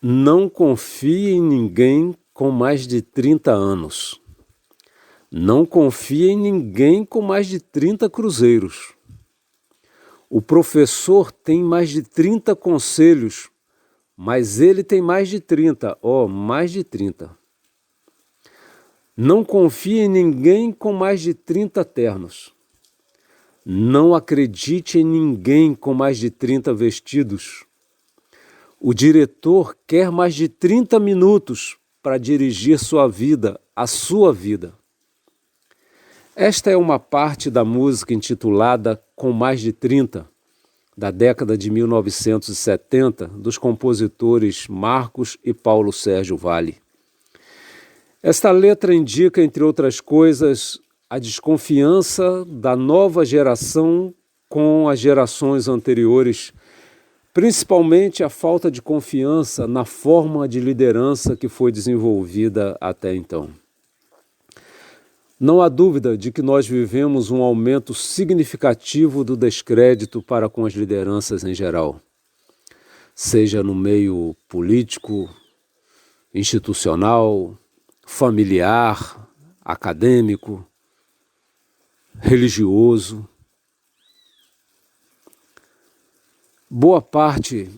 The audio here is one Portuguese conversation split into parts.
Não confie em ninguém com mais de 30 anos. Não confie em ninguém com mais de 30 cruzeiros. O professor tem mais de 30 conselhos, mas ele tem mais de 30, mais de 30. Não confie em ninguém com mais de 30 ternos. Não acredite em ninguém com mais de 30 vestidos. O diretor quer mais de 30 minutos para dirigir sua vida, a sua vida. Esta é uma parte da música intitulada Com Mais de 30, da década de 1970, dos compositores Marcos e Paulo Sérgio Valle. Esta letra indica, entre outras coisas, a desconfiança da nova geração com as gerações anteriores, principalmente a falta de confiança na forma de liderança que foi desenvolvida até então. Não há dúvida de que nós vivemos um aumento significativo do descrédito para com as lideranças em geral, seja no meio político, institucional, familiar, acadêmico, religioso. Boa parte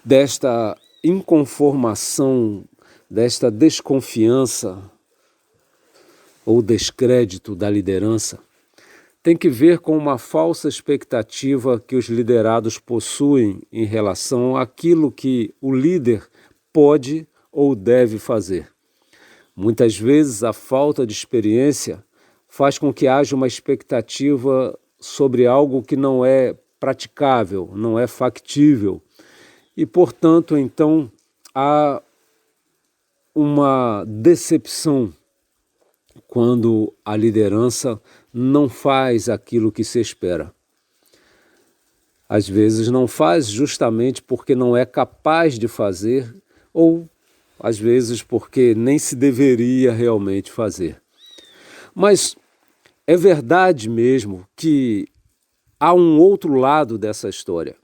desta inconformação, desta desconfiança ou descrédito da liderança tem que ver com uma falsa expectativa que os liderados possuem em relação àquilo que o líder pode ou deve fazer. Muitas vezes a falta de experiência faz com que haja uma expectativa sobre algo que não é praticável, não é factível. E, portanto, então, há uma decepção quando a liderança não faz aquilo que se espera. Às vezes não faz justamente porque não é capaz de fazer, ou às vezes porque nem se deveria realmente fazer. Mas é verdade mesmo que há um outro lado dessa história,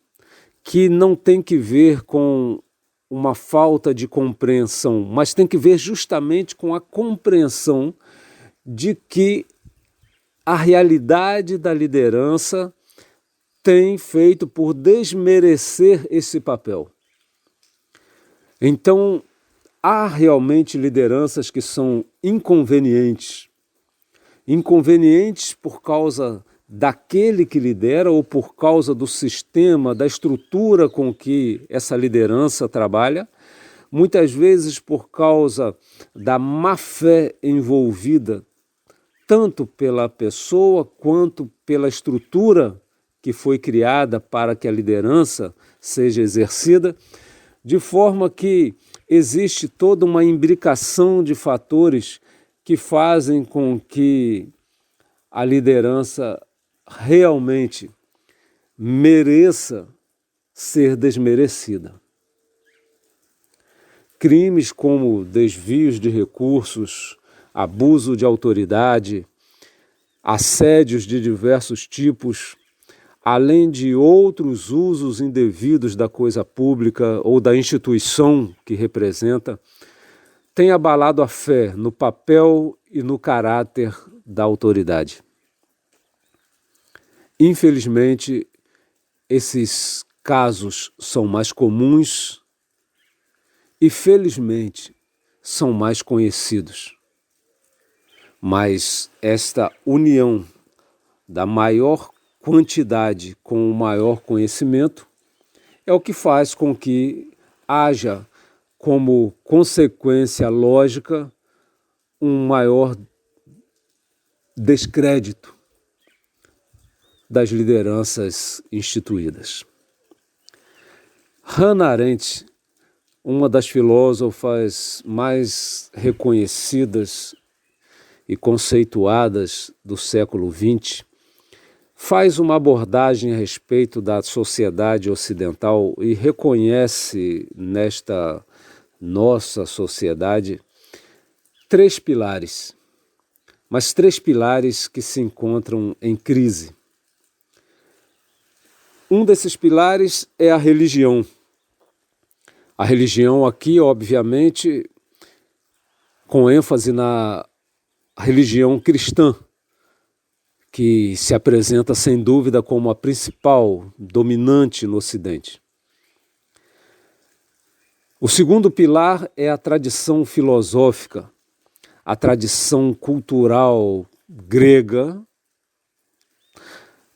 que não tem que ver com uma falta de compreensão, mas tem que ver justamente com a compreensão de que a realidade da liderança tem feito por desmerecer esse papel. Então, há realmente lideranças que são inconvenientes. Inconvenientes por causa daquele que lidera ou por causa do sistema, da estrutura com que essa liderança trabalha, muitas vezes por causa da má fé envolvida, tanto pela pessoa quanto pela estrutura que foi criada para que a liderança seja exercida, de forma que existe toda uma imbricação de fatores que fazem com que a liderança realmente mereça ser desmerecida. Crimes como desvios de recursos, abuso de autoridade, assédios de diversos tipos, além de outros usos indevidos da coisa pública ou da instituição que representa, têm abalado a fé no papel e no caráter da autoridade. Infelizmente, esses casos são mais comuns e, felizmente, são mais conhecidos. Mas esta união da maior quantidade com o maior conhecimento é o que faz com que haja como consequência lógica um maior descrédito das lideranças instituídas. Hannah Arendt, uma das filósofas mais reconhecidas e conceituadas do século XX, faz uma abordagem a respeito da sociedade ocidental e reconhece nesta nossa sociedade 3 pilares, mas 3 pilares que se encontram em crise. Um desses pilares é a religião. A religião aqui, obviamente, com ênfase na religião cristã, que se apresenta sem dúvida como a principal dominante no Ocidente. O segundo pilar é a tradição filosófica, a tradição cultural grega,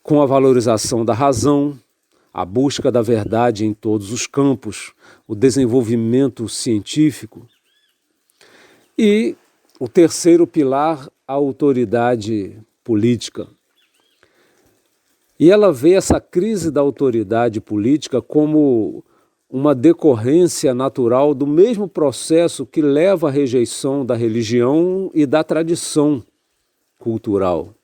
com a valorização da razão, a busca da verdade em todos os campos, o desenvolvimento científico. E o terceiro pilar, a autoridade política. E ela vê essa crise da autoridade política como uma decorrência natural do mesmo processo que leva à rejeição da religião e da tradição cultural.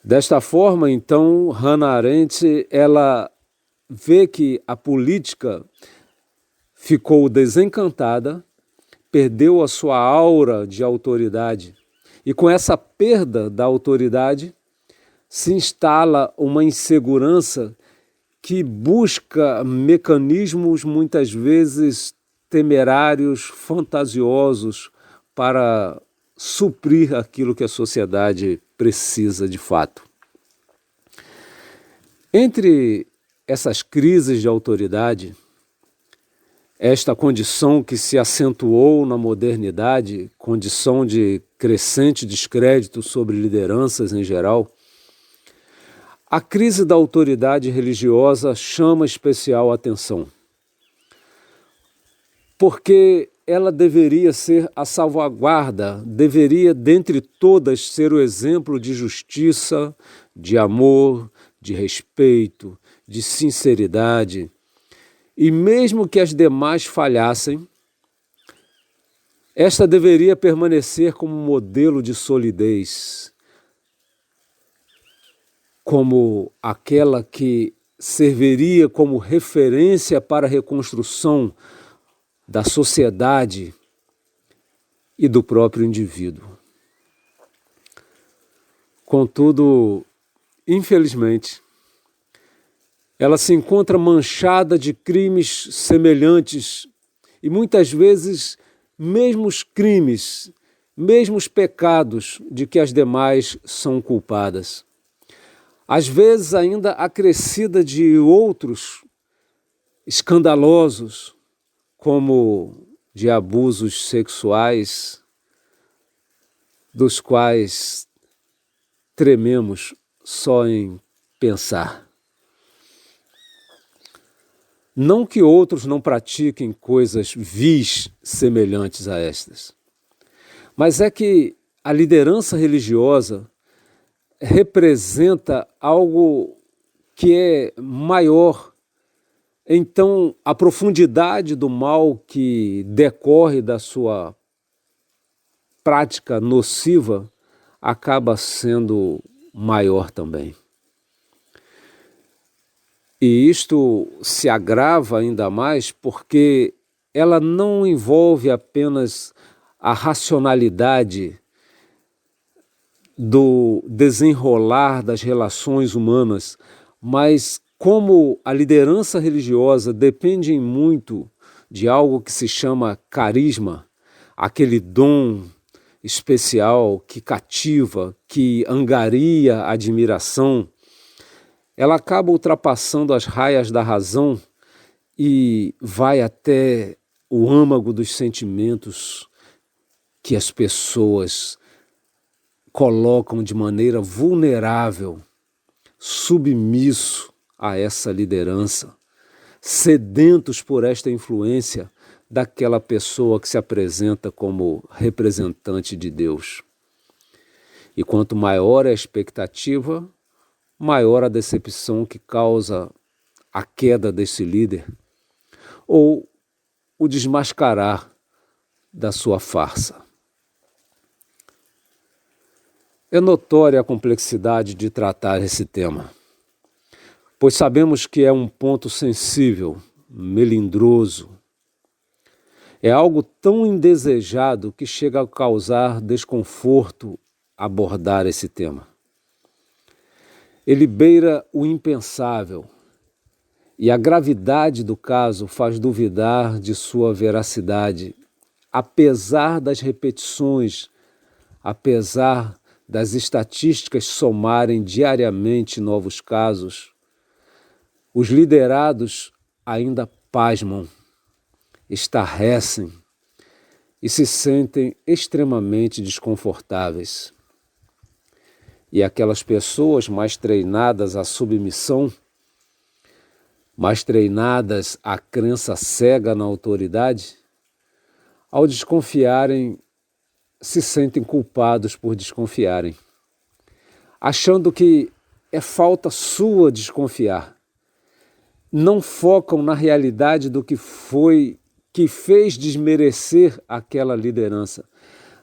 Desta forma, então, Hannah Arendt, ela vê que a política ficou desencantada, perdeu a sua aura de autoridade. E com essa perda da autoridade, se instala uma insegurança que busca mecanismos muitas vezes temerários, fantasiosos, para suprir aquilo que a sociedade precisa de fato. Entre essas crises de autoridade, esta condição que se acentuou na modernidade, condição de crescente descrédito sobre lideranças em geral, a crise da autoridade religiosa chama especial atenção, porque ela deveria ser a salvaguarda, deveria, dentre todas, ser o exemplo de justiça, de amor, de respeito, de sinceridade. E mesmo que as demais falhassem, esta deveria permanecer como modelo de solidez, como aquela que serviria como referência para a reconstrução da sociedade e do próprio indivíduo. Contudo, infelizmente, ela se encontra manchada de crimes semelhantes e muitas vezes mesmos crimes, mesmos pecados de que as demais são culpadas. Às vezes ainda acrescida de outros escandalosos, como de abusos sexuais, dos quais trememos só em pensar. Não que outros não pratiquem coisas vis semelhantes a estas, mas é que a liderança religiosa representa algo que é maior. Então, a profundidade do mal que decorre da sua prática nociva acaba sendo maior também. E isto se agrava ainda mais porque ela não envolve apenas a racionalidade do desenrolar das relações humanas, mas como a liderança religiosa depende muito de algo que se chama carisma, aquele dom especial que cativa, que angaria a admiração, ela acaba ultrapassando as raias da razão e vai até o âmago dos sentimentos que as pessoas colocam de maneira vulnerável, submisso a essa liderança, sedentos por esta influência daquela pessoa que se apresenta como representante de Deus. E quanto maior é a expectativa, maior a decepção que causa a queda desse líder ou o desmascarar da sua farsa. É notória a complexidade de tratar esse tema, pois sabemos que é um ponto sensível, melindroso. É algo tão indesejado que chega a causar desconforto abordar esse tema. Ele beira o impensável, E a gravidade do caso faz duvidar de sua veracidade, apesar das repetições, apesar das estatísticas somarem diariamente novos casos. Os liderados ainda pasmam, estarrecem e se sentem extremamente desconfortáveis. E aquelas pessoas mais treinadas à submissão, mais treinadas à crença cega na autoridade, ao desconfiarem, se sentem culpados por desconfiarem, achando que é falta sua desconfiar. Não focam na realidade do que fez desmerecer aquela liderança.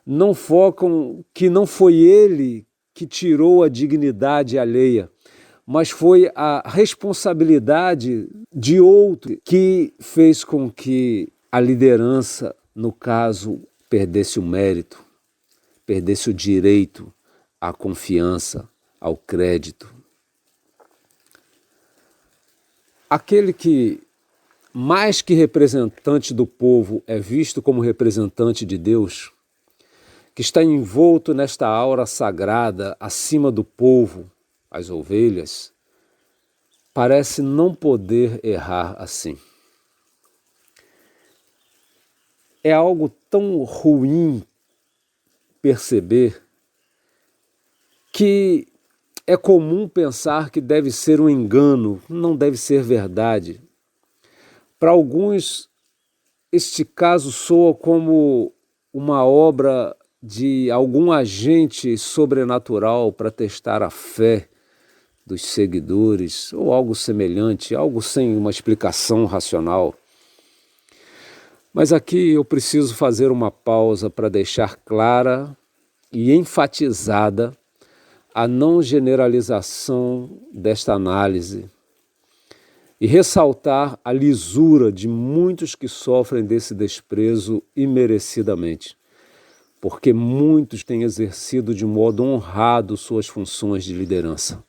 Não focam que não foi ele que tirou a dignidade alheia, mas foi a responsabilidade de outro que fez com que a liderança, no caso, perdesse o mérito, perdesse o direito à confiança, ao crédito. Aquele que, mais que representante do povo, é visto como representante de Deus, que está envolto nesta aura sagrada acima do povo, as ovelhas, parece não poder errar assim. É algo tão ruim perceber que é comum pensar que deve ser um engano, não deve ser verdade. Para alguns, este caso soa como uma obra de algum agente sobrenatural para testar a fé dos seguidores, ou algo semelhante, algo sem uma explicação racional. Mas aqui eu preciso fazer uma pausa para deixar clara e enfatizada a não generalização desta análise e ressaltar a lisura de muitos que sofrem desse desprezo imerecidamente, porque muitos têm exercido de modo honrado suas funções de liderança.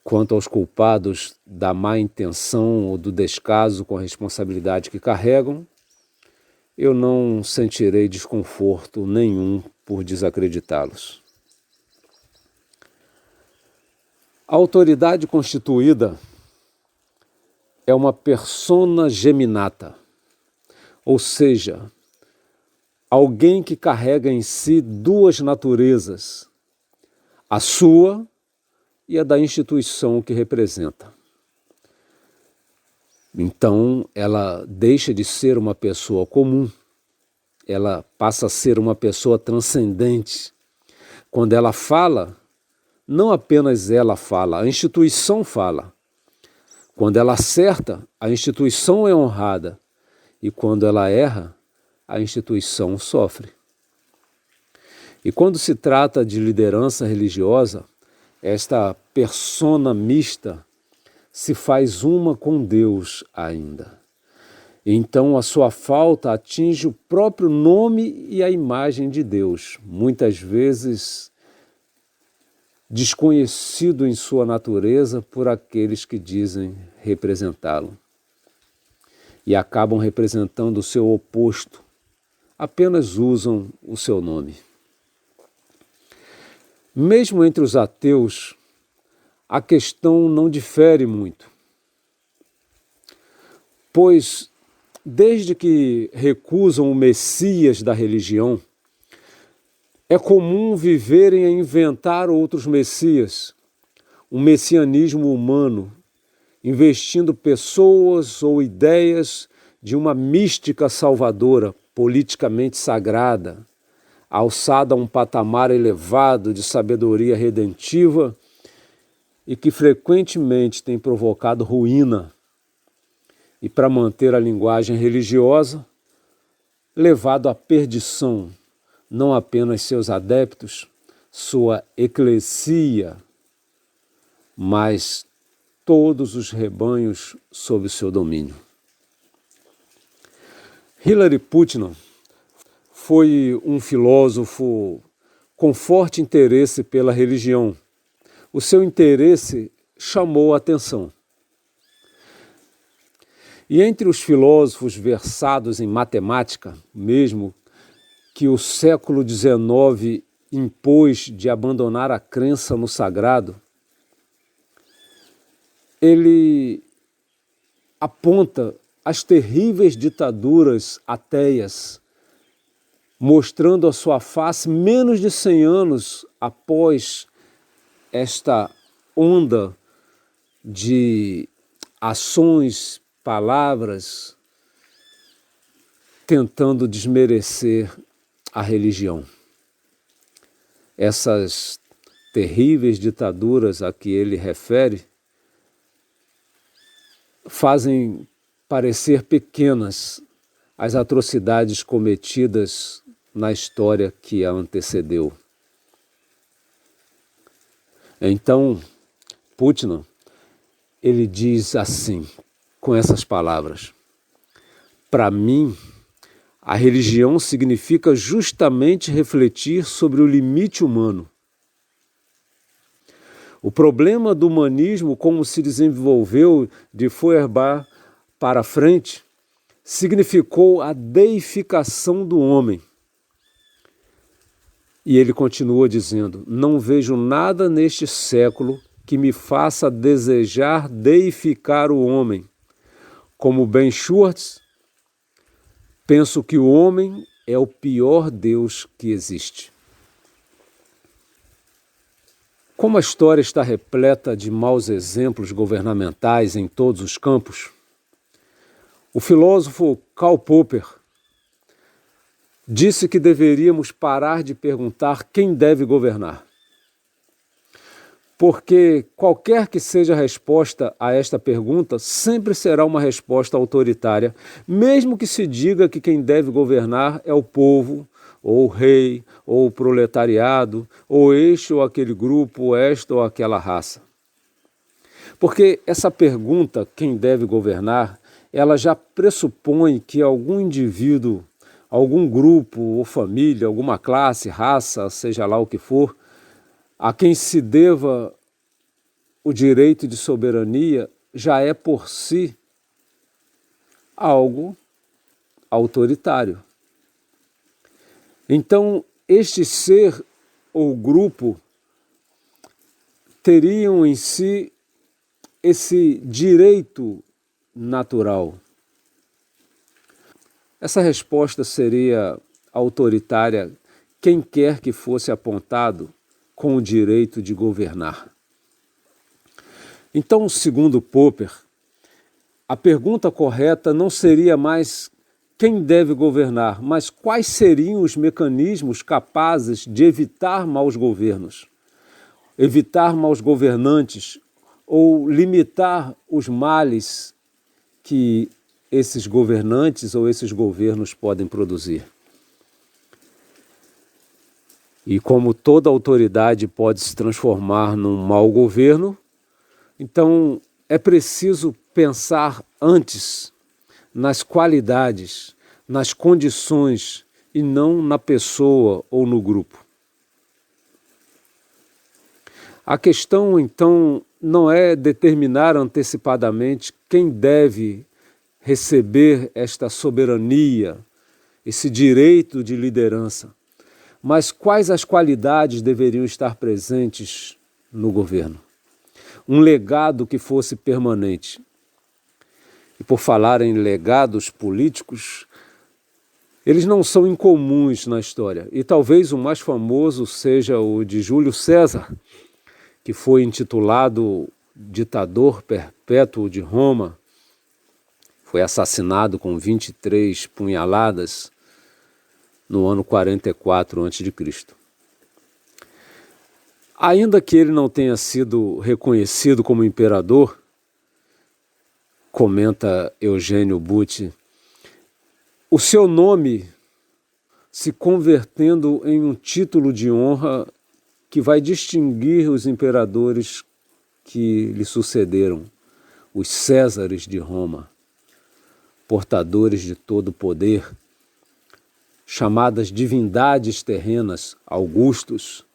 Quanto aos culpados da má intenção ou do descaso com a responsabilidade que carregam, eu não sentirei desconforto nenhum por desacreditá-los. A autoridade constituída é uma persona geminata, ou seja, alguém que carrega em si duas naturezas, a sua e a da instituição que representa. Então, ela deixa de ser uma pessoa comum, ela passa a ser uma pessoa transcendente. Quando ela fala, não apenas ela fala, a instituição fala. Quando ela acerta, a instituição é honrada. E quando ela erra, a instituição sofre. E quando se trata de liderança religiosa, esta persona mista se faz uma com Deus ainda. Então a sua falta atinge o próprio nome e a imagem de Deus, muitas vezes desconhecido em sua natureza por aqueles que dizem representá-lo. E acabam representando o seu oposto, apenas usam o seu nome. Mesmo entre os ateus, a questão não difere muito, pois desde que recusam o Messias da religião, é comum viverem a inventar outros Messias, um messianismo humano, investindo pessoas ou ideias de uma mística salvadora, politicamente sagrada, alçada a um patamar elevado de sabedoria redentiva e que frequentemente tem provocado ruína e, para manter a linguagem religiosa, levado à perdição não apenas seus adeptos, sua eclesia, mas todos os rebanhos sob seu domínio. Hilary Putnam foi um filósofo com forte interesse pela religião. O seu interesse chamou a atenção. E entre os filósofos versados em matemática, mesmo que o século XIX impôs de abandonar a crença no sagrado, ele aponta as terríveis ditaduras ateias, mostrando a sua face menos de 100 anos após esta onda de ações, palavras, tentando desmerecer a religião. Essas terríveis ditaduras a que ele refere fazem parecer pequenas as atrocidades cometidas na história que a antecedeu. Então, Putnam, ele diz assim, com essas palavras: para mim, a religião significa justamente refletir sobre o limite humano. O problema do humanismo, como se desenvolveu de Feuerbach para frente, significou a deificação do homem. E ele continua dizendo: não vejo nada neste século que me faça desejar deificar o homem. Como Ben Schwartz, penso que o homem é o pior Deus que existe. Como a história está repleta de maus exemplos governamentais em todos os campos, o filósofo Karl Popper disse que deveríamos parar de perguntar quem deve governar. Porque qualquer que seja a resposta a esta pergunta, sempre será uma resposta autoritária, mesmo que se diga que quem deve governar é o povo, ou o rei, ou o proletariado, ou este ou aquele grupo, ou esta ou aquela raça. Porque essa pergunta, quem deve governar, ela já pressupõe que algum indivíduo, algum grupo ou família, alguma classe, raça, seja lá o que for, a quem se deva o direito de soberania, já é por si algo autoritário. Então, este ser ou grupo teriam em si esse direito natural. Essa resposta seria autoritária quem quer que fosse apontado com o direito de governar. Então, segundo Popper, a pergunta correta não seria mais quem deve governar, mas quais seriam os mecanismos capazes de evitar maus governos, evitar maus governantes ou limitar os males que esses governantes ou esses governos podem produzir. E como toda autoridade pode se transformar num mau governo, então é preciso pensar antes nas qualidades, nas condições e não na pessoa ou no grupo. A questão, então, não é determinar antecipadamente quem deve receber esta soberania, esse direito de liderança, mas quais as qualidades deveriam estar presentes no governo. Um legado que fosse permanente. E por falar em legados políticos, eles não são incomuns na história. E talvez o mais famoso seja o de Júlio César, que foi intitulado ditador perpétuo de Roma. Foi assassinado com 23 punhaladas no ano 44 a.C. Ainda que ele não tenha sido reconhecido como imperador, comenta Eugênio Butti, o seu nome se convertendo em um título de honra que vai distinguir os imperadores que lhe sucederam, os Césares de Roma, portadores de todo o poder, chamadas divindades terrenas, augustos,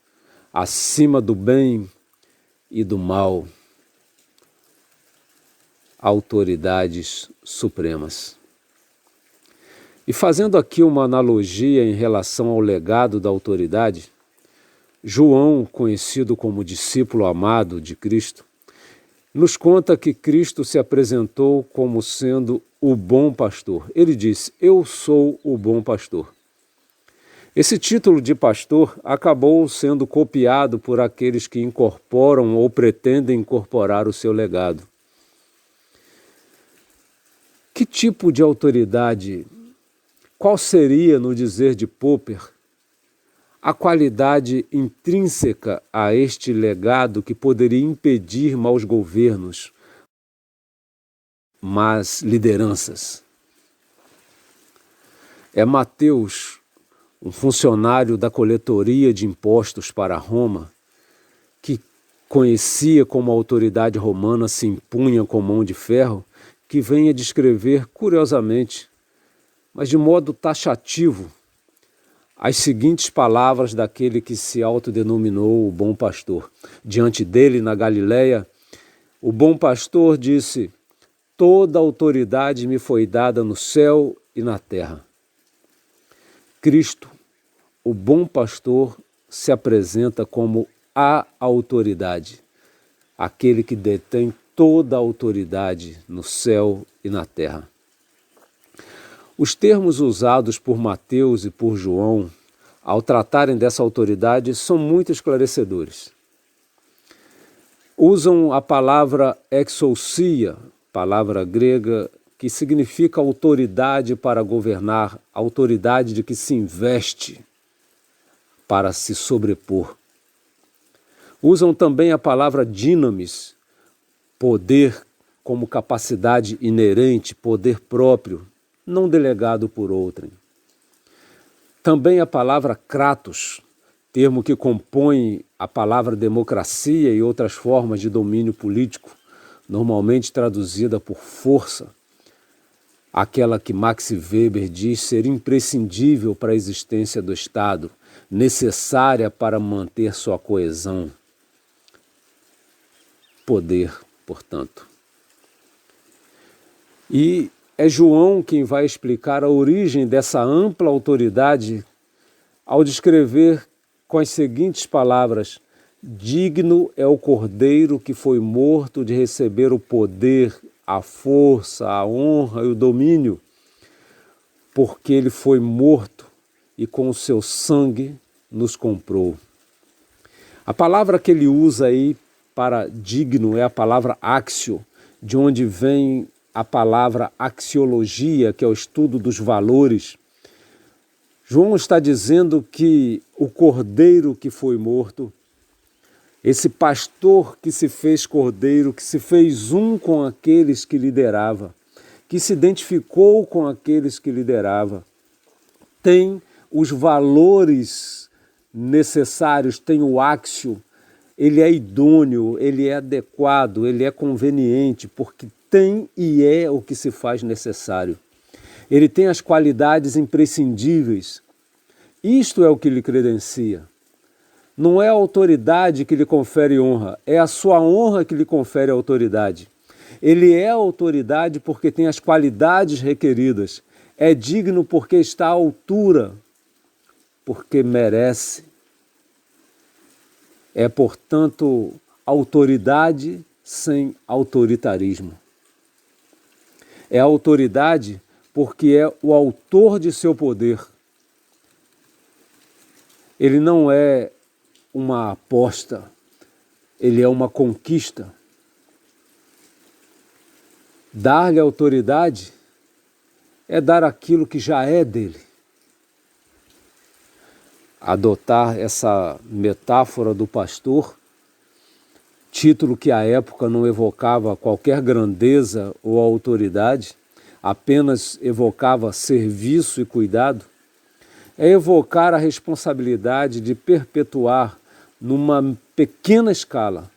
acima do bem e do mal. autoridades supremas. E fazendo aqui uma analogia em relação ao legado da autoridade, João, conhecido como discípulo amado de Cristo, nos conta que Cristo se apresentou como sendo o bom pastor. Ele disse: "Eu sou o bom pastor". Esse título de pastor acabou sendo copiado por aqueles que incorporam ou pretendem incorporar o seu legado. Que tipo de autoridade, qual seria, no dizer de Popper, a qualidade intrínseca a este legado que poderia impedir maus governos, más lideranças? É Mateus, um funcionário da coletoria de impostos para Roma, que conhecia como a autoridade romana se impunha com mão de ferro, que vem a descrever curiosamente, mas de modo taxativo, as seguintes palavras daquele que se autodenominou o bom pastor. Diante dele, na Galileia, o bom pastor disse: "Toda autoridade me foi dada no céu e na terra". Cristo, o bom pastor, se apresenta como a autoridade, aquele que detém toda a autoridade no céu e na terra. Os termos usados por Mateus e por João, ao tratarem dessa autoridade, são muito esclarecedores. Usam a palavra exousia, palavra grega que significa autoridade para governar, autoridade de que se investe para se sobrepor. Usam também a palavra dinamis, poder como capacidade inerente, poder próprio, não delegado por outrem. Também a palavra kratos, termo que compõe a palavra democracia e outras formas de domínio político, normalmente traduzida por força, aquela que Max Weber diz ser imprescindível para a existência do Estado, necessária para manter sua coesão. Poder, portanto. E é João quem vai explicar a origem dessa ampla autoridade ao descrever com as seguintes palavras: "Digno é o Cordeiro que foi morto de receber o poder, a força, a honra e o domínio, porque ele foi morto e com o seu sangue nos comprou". A palavra que ele usa aí para digno é a palavra axio, de onde vem a palavra axiologia, que é o estudo dos valores. João está dizendo que o cordeiro que foi morto, esse pastor que se fez cordeiro, que se fez um com aqueles que liderava, que se identificou com aqueles que liderava, tem os valores necessários, tem o axio, ele é idôneo, ele é adequado, ele é conveniente, porque tem e é o que se faz necessário. Ele tem as qualidades imprescindíveis. Isto é o que lhe credencia. Não é a autoridade que lhe confere honra, é a sua honra que lhe confere autoridade. Ele é autoridade porque tem as qualidades requeridas. É digno porque está à altura, porque merece. É, portanto, autoridade sem autoritarismo. É autoridade porque é o autor de seu poder. Ele não é uma aposta, ele é uma conquista. Dar-lhe autoridade é dar aquilo que já é dele. Adotar essa metáfora do pastor, título que à época não evocava qualquer grandeza ou autoridade, apenas evocava serviço e cuidado, é evocar a responsabilidade de perpetuar, numa pequena escala,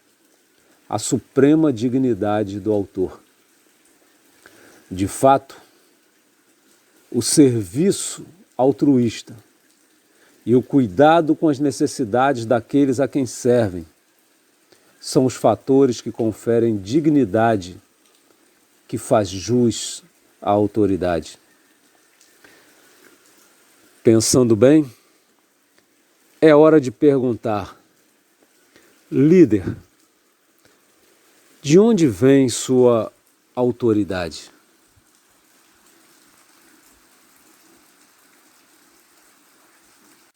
a suprema dignidade do autor. De fato, o serviço altruísta e o cuidado com as necessidades daqueles a quem servem são os fatores que conferem dignidade que faz jus à autoridade. Pensando bem, é hora de perguntar: líder, de onde vem sua autoridade?